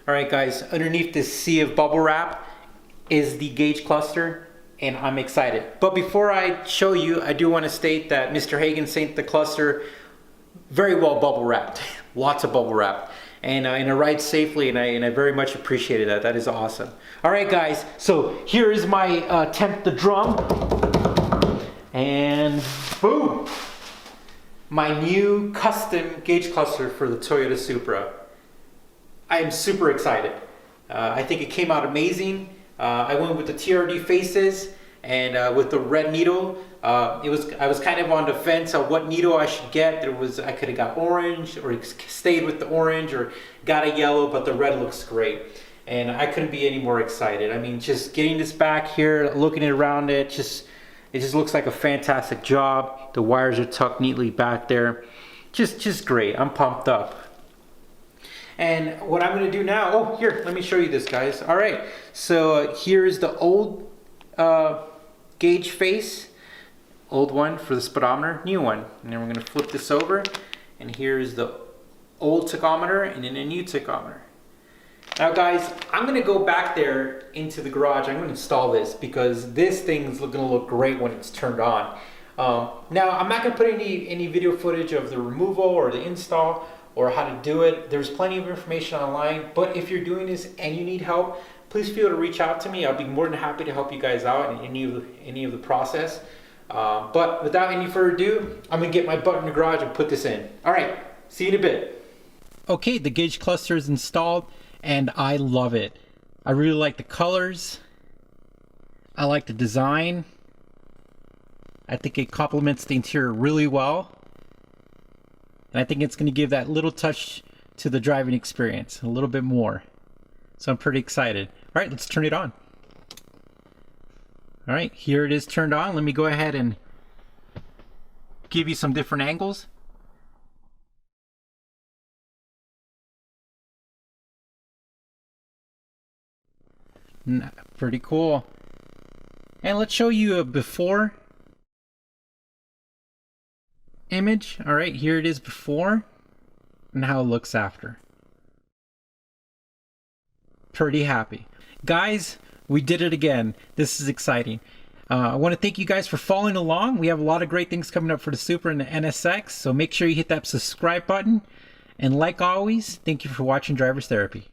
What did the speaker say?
All right, guys, underneath this sea of bubble wrap is the gauge cluster, and I'm excited. But before I show you, I do want to state that Mr. Hagen sent the cluster very well bubble wrapped, lots of bubble wrap, and it rides safely, and I very much appreciated that. That is awesome. All right, guys, so here is my temp the drum, and boom, my new custom gauge cluster for the Toyota Supra. I am super excited. I think it came out amazing. I went with the TRD faces and with the red needle. I was kind of on the fence of what needle I should get. I could have got orange or stayed with the orange or got a yellow, but the red looks great. And I couldn't be any more excited. I mean, just getting this back here, looking around it just looks like a fantastic job. The wires are tucked neatly back there. Just great. I'm pumped up. And what I'm going to do now, oh, here, let me show you this, guys. All right, so here's the old gauge face, old one for the speedometer, new one. And then we're going to flip this over, and here's the old tachometer and then a new tachometer. Now, guys, I'm going to go back there into the garage. I'm going to install this because this thing's going to look great when it's turned on. Now, I'm not going to put any video footage of the removal or the install or how to do it. There's plenty of information online, but if you're doing this and you need help, please feel to reach out to me. I'll be more than happy to help you guys out in any of the process. But without any further ado, I'm gonna get my butt in the garage and put this in. All right, see you in a bit. Okay, the gauge cluster is installed and I love it. I really like the colors. I like the design. I think it complements the interior really well. And I think it's going to give that little touch to the driving experience, a little bit more. So I'm pretty excited. All right, let's turn it on. All right, here it is turned on. Let me go ahead and give you some different angles. Pretty cool. And let's show you a before image. All right, here it is before and how it looks after. Pretty happy. Guys, we did it again. This is exciting. I want to thank you guys for following along. We have a lot of great things coming up for the Supra and the NSX, so make sure you hit that subscribe button. And like always, thank you for watching Driver's Therapy.